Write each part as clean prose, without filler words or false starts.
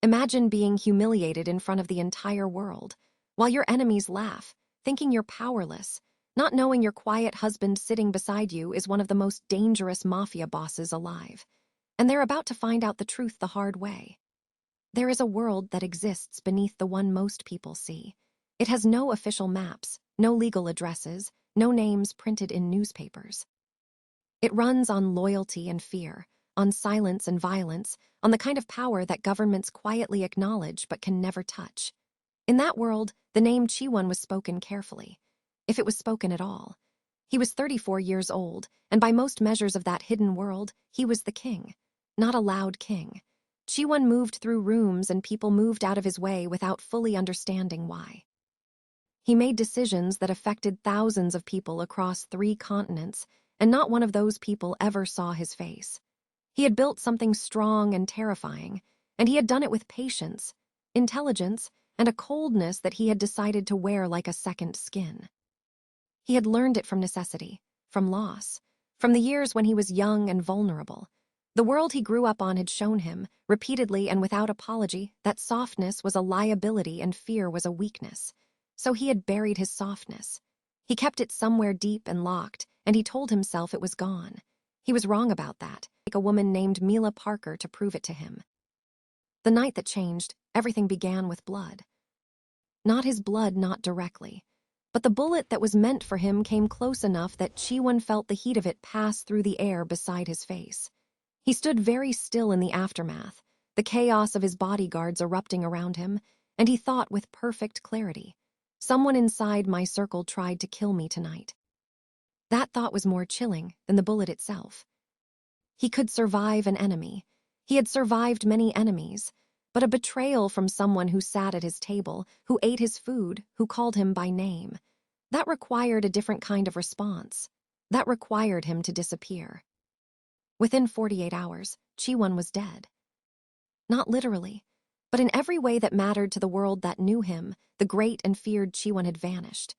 Imagine being humiliated in front of the entire world, while your enemies laugh, thinking you're powerless, not knowing your quiet husband sitting beside you is one of the most dangerous mafia bosses alive. And they're about to find out the truth the hard way. There is a world that exists beneath the one most people see. It has no official maps, no legal addresses, no names printed in newspapers. It runs on loyalty and fear, on silence and violence, on the kind of power that governments quietly acknowledge but can never touch. In that world, the name Chiwon was spoken carefully, if it was spoken at all. He was 34 years old, and by most measures of that hidden world, he was the king, not a loud king. Chiwon moved through rooms and people moved out of his way without fully understanding why. He made decisions that affected thousands of people across 3 continents, and not one of those people ever saw his face. He had built something strong and terrifying, and he had done it with patience, intelligence, and a coldness that he had decided to wear like a second skin. He had learned it from necessity, from loss, from the years when he was young and vulnerable. The world he grew up on had shown him, repeatedly and without apology, that softness was a liability and fear was a weakness. So he had buried his softness. He kept it somewhere deep and locked, and he told himself it was gone. He was wrong about that, like a woman named Mila Parker to prove it to him. The night that changed, everything began with blood. Not his blood, not directly. But the bullet that was meant for him came close enough that Chiwon felt the heat of it pass through the air beside his face. He stood very still in the aftermath, the chaos of his bodyguards erupting around him, and he thought with perfect clarity, "Someone inside my circle tried to kill me tonight." That thought was more chilling than the bullet itself. He could survive an enemy. He had survived many enemies, but a betrayal from someone who sat at his table, who ate his food, who called him by name, that required a different kind of response. That required him to disappear. Within 48 hours, Chiwon was dead. Not literally, but in every way that mattered to the world that knew him, the great and feared Chiwon had vanished.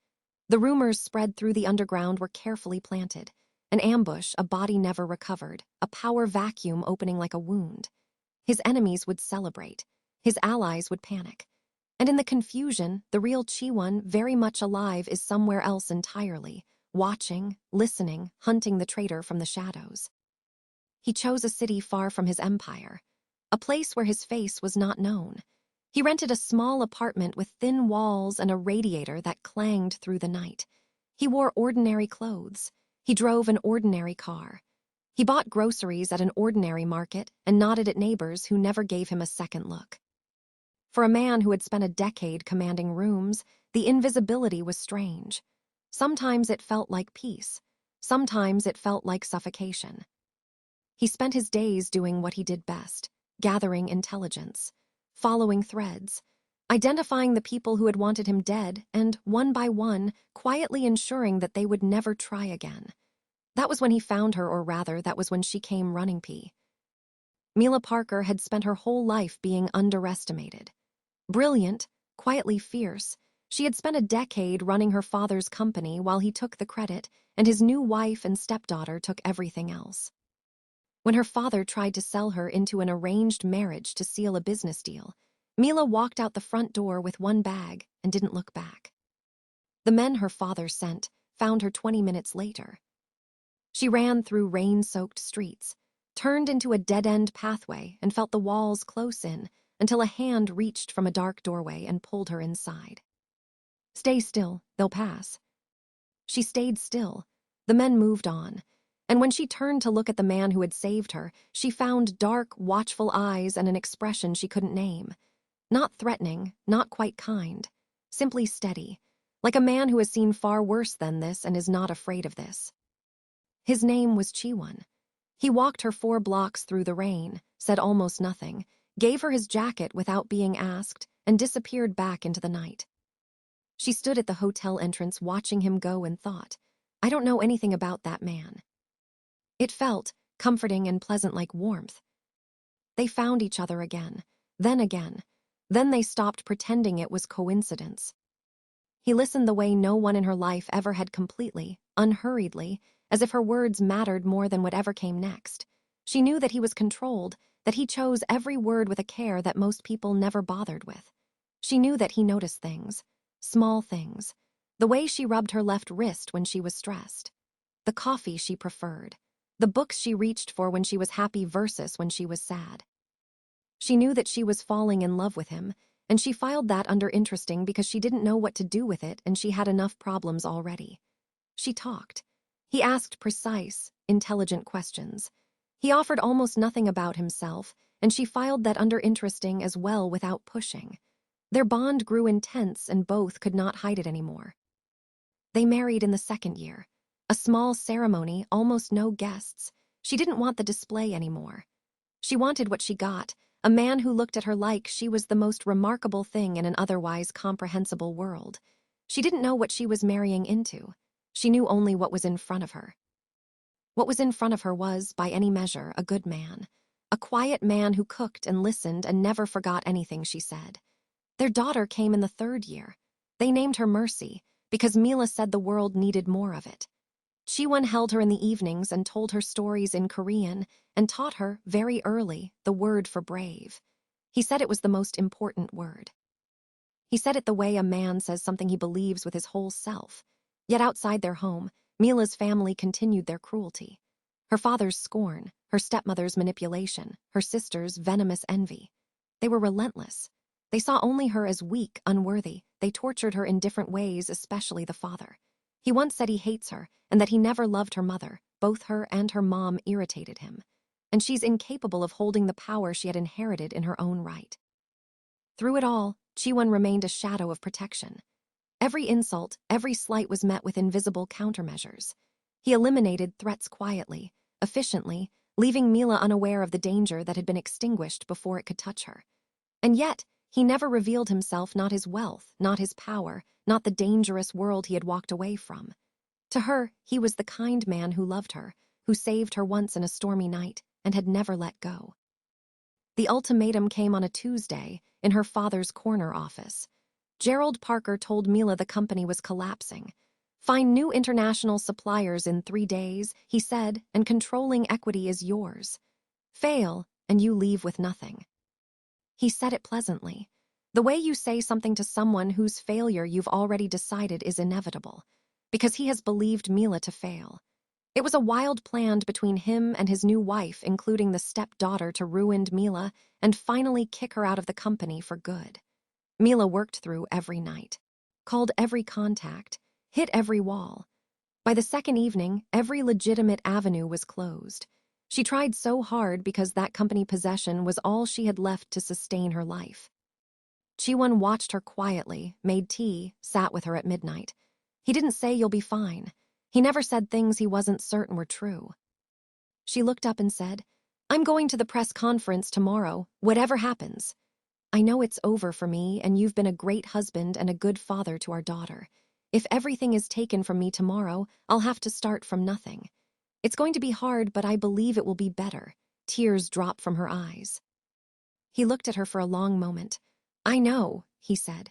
The rumors spread through the underground were carefully planted. An ambush, a body never recovered, a power vacuum opening like a wound. His enemies would celebrate. His allies would panic. And in the confusion, the real Chiwon, very much alive, is somewhere else entirely, watching, listening, hunting the traitor from the shadows. He chose a city far from his empire, a place where his face was not known. He rented a small apartment with thin walls and a radiator that clanged through the night. He wore ordinary clothes. He drove an ordinary car. He bought groceries at an ordinary market and nodded at neighbors who never gave him a second look. For a man who had spent a decade commanding rooms, the invisibility was strange. Sometimes it felt like peace. Sometimes it felt like suffocation. He spent his days doing what he did best, gathering intelligence, following threads, identifying the people who had wanted him dead, and, one by one, quietly ensuring that they would never try again. That was when he found her, or rather, that was when she came running pee. Mila Parker had spent her whole life being underestimated. Brilliant, quietly fierce, she had spent a decade running her father's company while he took the credit, and his new wife and stepdaughter took everything else. When her father tried to sell her into an arranged marriage to seal a business deal, Mila walked out the front door with one bag and didn't look back. The men her father sent found her 20 minutes later. She ran through rain-soaked streets, turned into a dead-end pathway and felt the walls close in until a hand reached from a dark doorway and pulled her inside. "Stay still, they'll pass." She stayed still. The men moved on. And when she turned to look at the man who had saved her, she found dark, watchful eyes and an expression she couldn't name. Not threatening, not quite kind, simply steady, like a man who has seen far worse than this and is not afraid of this. His name was Chiwon. He walked her 4 blocks through the rain, said almost nothing, gave her his jacket without being asked, and disappeared back into the night. She stood at the hotel entrance watching him go and thought, "I don't know anything about that man." It felt comforting and pleasant, like warmth. They found each other again. Then they stopped pretending it was coincidence. He listened the way no one in her life ever had, completely, unhurriedly, as if her words mattered more than whatever came next. She knew that he was controlled, that he chose every word with a care that most people never bothered with. She knew that he noticed things, small things, the way she rubbed her left wrist when she was stressed, the coffee she preferred, the books she reached for when she was happy versus when she was sad. She knew that she was falling in love with him, and she filed that under interesting because she didn't know what to do with it and she had enough problems already. She talked. He asked precise, intelligent questions. He offered almost nothing about himself, and she filed that under interesting as well without pushing. Their bond grew intense and both could not hide it anymore. They married in the second year. A small ceremony, almost no guests. She didn't want the display anymore. She wanted what she got, a man who looked at her like she was the most remarkable thing in an otherwise comprehensible world. She didn't know what she was marrying into. She knew only what was in front of her. What was in front of her was, by any measure, a good man. A quiet man who cooked and listened and never forgot anything she said. Their daughter came in the third year. They named her Mercy, because Mila said the world needed more of it. Chiwon held her in the evenings and told her stories in Korean and taught her, very early, the word for brave. He said it was the most important word. He said it the way a man says something he believes with his whole self. Yet outside their home, Mila's family continued their cruelty. Her father's scorn, her stepmother's manipulation, her sister's venomous envy. They were relentless. They saw only her as weak, unworthy. They tortured her in different ways, especially the father. He once said he hates her and that he never loved her mother. Both her and her mom irritated him. And she's incapable of holding the power she had inherited in her own right. Through it all, Chiwon remained a shadow of protection. Every insult, every slight was met with invisible countermeasures. He eliminated threats quietly, efficiently, leaving Mila unaware of the danger that had been extinguished before it could touch her. And yet, he never revealed himself, not his wealth, not his power, not the dangerous world he had walked away from. To her, he was the kind man who loved her, who saved her once in a stormy night, and had never let go. The ultimatum came on a Tuesday, in her father's corner office. Gerald Parker told Mila the company was collapsing. Find new international suppliers in 3 days, he said, and controlling equity is yours. Fail, and you leave with nothing. He said it pleasantly. The way you say something to someone whose failure you've already decided is inevitable, because he has believed Mila to fail. It was a wild plan between him and his new wife, including the stepdaughter, to ruin Mila and finally kick her out of the company for good. Mila worked through every night, called every contact, hit every wall. By the second evening, every legitimate avenue was closed. She tried so hard because that company possession was all she had left to sustain her life. Chiwon watched her quietly, made tea, sat with her at midnight. He didn't say you'll be fine. He never said things he wasn't certain were true. She looked up and said, I'm going to the press conference tomorrow, whatever happens. I know it's over for me, and you've been a great husband and a good father to our daughter. If everything is taken from me tomorrow, I'll have to start from nothing. It's going to be hard, but I believe it will be better. Tears dropped from her eyes. He looked at her for a long moment. I know, he said.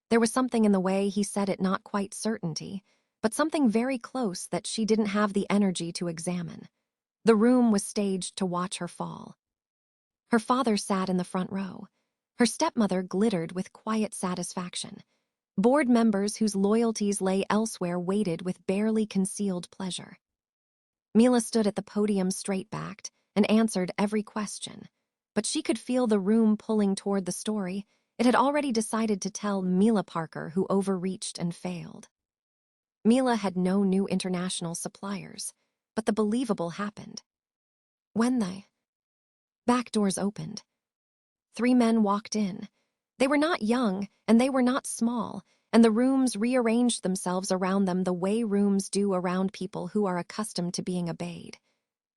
There was something in the way he said it, not quite certainty, but something very close that she didn't have the energy to examine. The room was staged to watch her fall. Her father sat in the front row. Her stepmother glittered with quiet satisfaction. Board members whose loyalties lay elsewhere waited with barely concealed pleasure. Mila stood at the podium straight-backed and answered every question, but she could feel the room pulling toward the story. It had already decided to tell Mila Parker who overreached and failed. Mila had no new international suppliers, but the believable happened. When the back doors opened, 3 men walked in. They were not young, and they were not small, and the rooms rearranged themselves around them the way rooms do around people who are accustomed to being obeyed.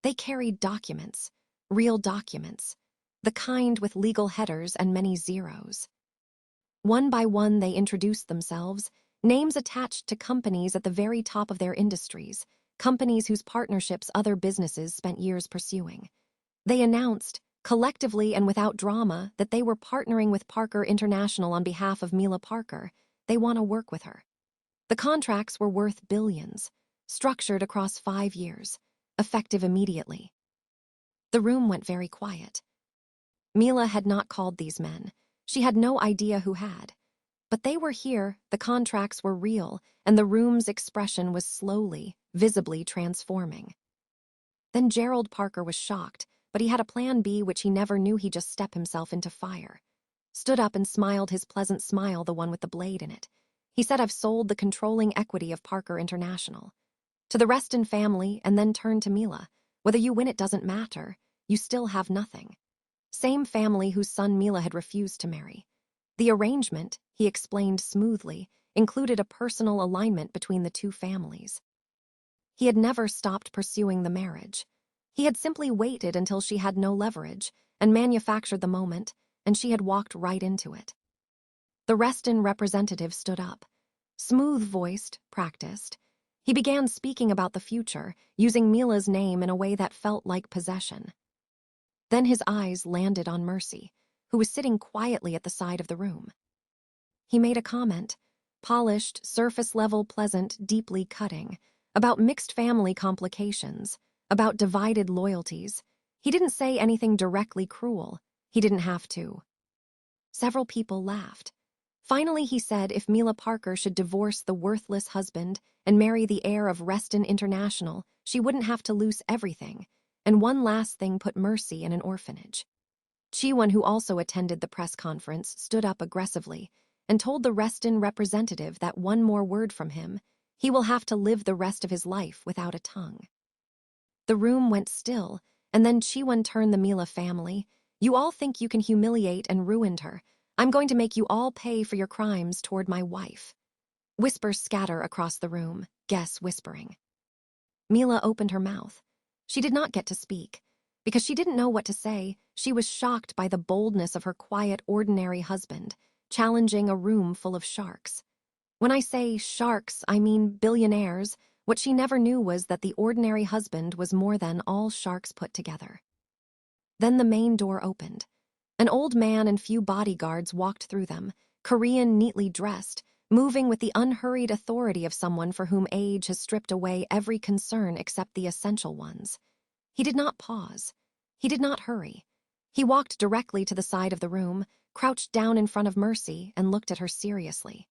They carried documents, real documents, the kind with legal headers and many zeros. One by one they introduced themselves, names attached to companies at the very top of their industries, companies whose partnerships other businesses spent years pursuing. They announced, collectively and without drama, that they were partnering with Parker International on behalf of Mila Parker. They want to work with her. The contracts were worth billions, structured across 5 years, effective immediately. The room went very quiet. Mila had not called these men. She had no idea who had. But they were here, the contracts were real, and the room's expression was slowly, visibly transforming. Then Gerald Parker was shocked, but he had a plan B which he never knew. He just stepped himself into fire. Stood up and smiled his pleasant smile, the one with the blade in it. He said, "I've sold the controlling equity of Parker International to the Reston family," and then turned to Mila. "Whether you win, it doesn't matter. You still have nothing." Same family whose son Mila had refused to marry. The arrangement, he explained smoothly, included a personal alignment between the two families. He had never stopped pursuing the marriage. He had simply waited until she had no leverage and manufactured the moment, and she had walked right into it. The Reston representative stood up. Smooth-voiced, practiced. He began speaking about the future, using Mila's name in a way that felt like possession. Then his eyes landed on Mercy, who was sitting quietly at the side of the room. He made a comment, polished, surface-level, pleasant, deeply cutting, about mixed family complications, about divided loyalties. He didn't say anything directly cruel. He didn't have to. Several people laughed. Finally, he said if Mila Parker should divorce the worthless husband and marry the heir of Reston International, she wouldn't have to lose everything, and one last thing, put Mercy in an orphanage. Chiwon, who also attended the press conference, stood up aggressively and told the Reston representative that one more word from him, he will have to live the rest of his life without a tongue. The room went still, and then Chiwon turned the Mila family. "You all think you can humiliate and ruin her. I'm going to make you all pay for your crimes toward my wife." Whispers scatter across the room, guests whispering. Mila opened her mouth. She did not get to speak. Because she didn't know what to say, she was shocked by the boldness of her quiet, ordinary husband, challenging a room full of sharks. When I say sharks, I mean billionaires. What she never knew was that the ordinary husband was more than all sharks put together. Then the main door opened. An old man and few bodyguards walked through them, Korean, neatly dressed, moving with the unhurried authority of someone for whom age has stripped away every concern except the essential ones. He did not pause. He did not hurry. He walked directly to the side of the room, crouched down in front of Mercy, and looked at her seriously.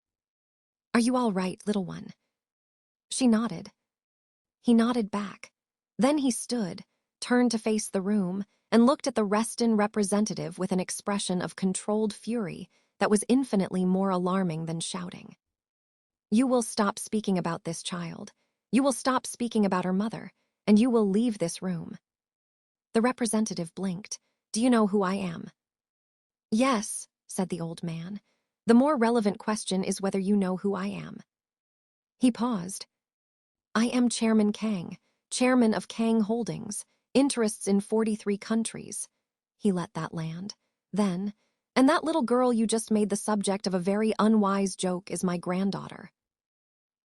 "Are you all right, little one?" She nodded. He nodded back. Then he stood, turned to face the room, and looked at the Reston representative with an expression of controlled fury that was infinitely more alarming than shouting. "You will stop speaking about this child. You will stop speaking about her mother, and you will leave this room." The representative blinked. "Do you know who I am?" "Yes," said the old man. "The more relevant question is whether you know who I am." He paused. "I am Chairman Kang, chairman of Kang Holdings, interests in 43 countries. He let that land. Then, "And that little girl you just made the subject of a very unwise joke is my granddaughter."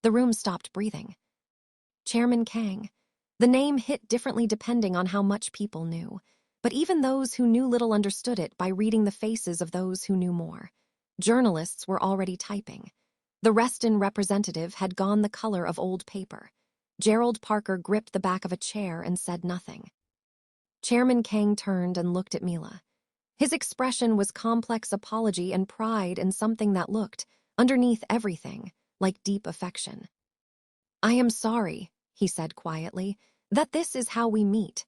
The room stopped breathing. Chairman Kang. The name hit differently depending on how much people knew, but even those who knew little understood it by reading the faces of those who knew more. Journalists were already typing. The Reston representative had gone the color of old paper. Gerald Parker gripped the back of a chair and said nothing. Chairman Kang turned and looked at Mila. His expression was complex apology and pride in something that looked, underneath everything, like deep affection. "I am sorry," he said quietly, "that this is how we meet."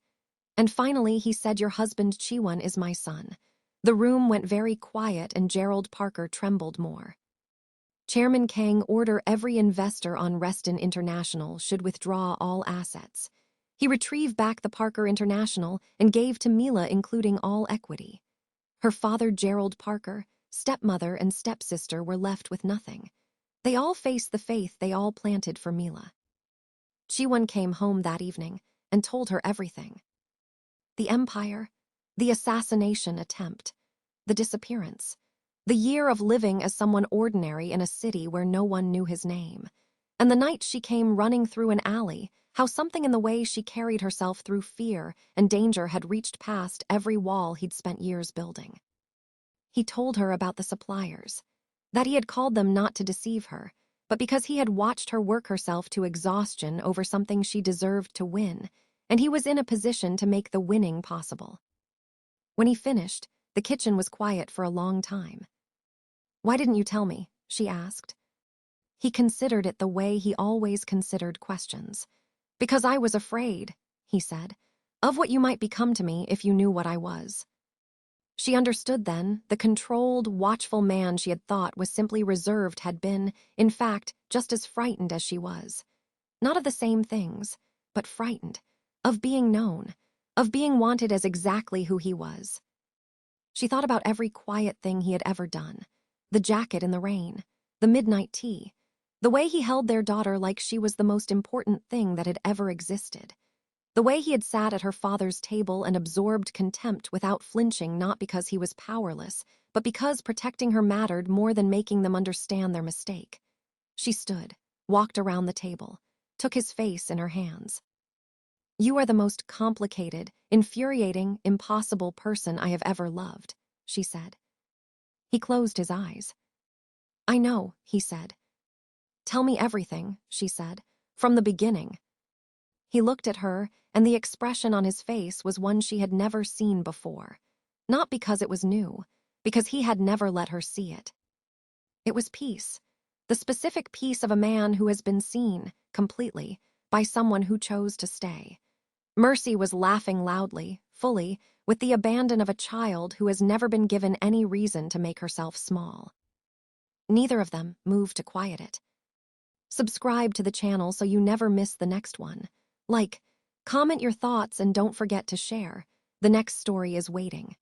And finally he said, "Your husband Chiwon is my son." The room went very quiet and Gerald Parker trembled more. Chairman Kang ordered every investor on Reston International should withdraw all assets. He retrieved back the Parker International and gave to Mila, including all equity. Her father, Gerald Parker, stepmother and stepsister were left with nothing. They all faced the faith they all planted for Mila. Chiwon came home that evening and told her everything. The empire, the assassination attempt, the disappearance, the year of living as someone ordinary in a city where no one knew his name, and the night she came running through an alley, how something in the way she carried herself through fear and danger had reached past every wall he'd spent years building. He told her about the suppliers, that he had called them not to deceive her, but because he had watched her work herself to exhaustion over something she deserved to win, and he was in a position to make the winning possible. When he finished, the kitchen was quiet for a long time. "Why didn't you tell me?" she asked. He considered it the way he always considered questions. "Because I was afraid," he said, "of what you might become to me if you knew what I was." She understood then the controlled, watchful man she had thought was simply reserved had been, in fact, just as frightened as she was. Not of the same things, but frightened, of being known, of being wanted as exactly who he was. She thought about every quiet thing he had ever done: the jacket in the rain, the midnight tea, the way he held their daughter like she was the most important thing that had ever existed. The way he had sat at her father's table and absorbed contempt without flinching, not because he was powerless, but because protecting her mattered more than making them understand their mistake. She stood, walked around the table, took his face in her hands. "You are the most complicated, infuriating, impossible person I have ever loved," she said. He closed his eyes. "I know," he said. "Tell me everything," she said, "from the beginning." He looked at her, and the expression on his face was one she had never seen before. Not because it was new, because he had never let her see it. It was peace, the specific peace of a man who has been seen, completely, by someone who chose to stay. Mercy was laughing loudly, fully, with the abandon of a child who has never been given any reason to make herself small. Neither of them moved to quiet it. Subscribe to the channel so you never miss the next one. Like, comment your thoughts and don't forget to share. The next story is waiting.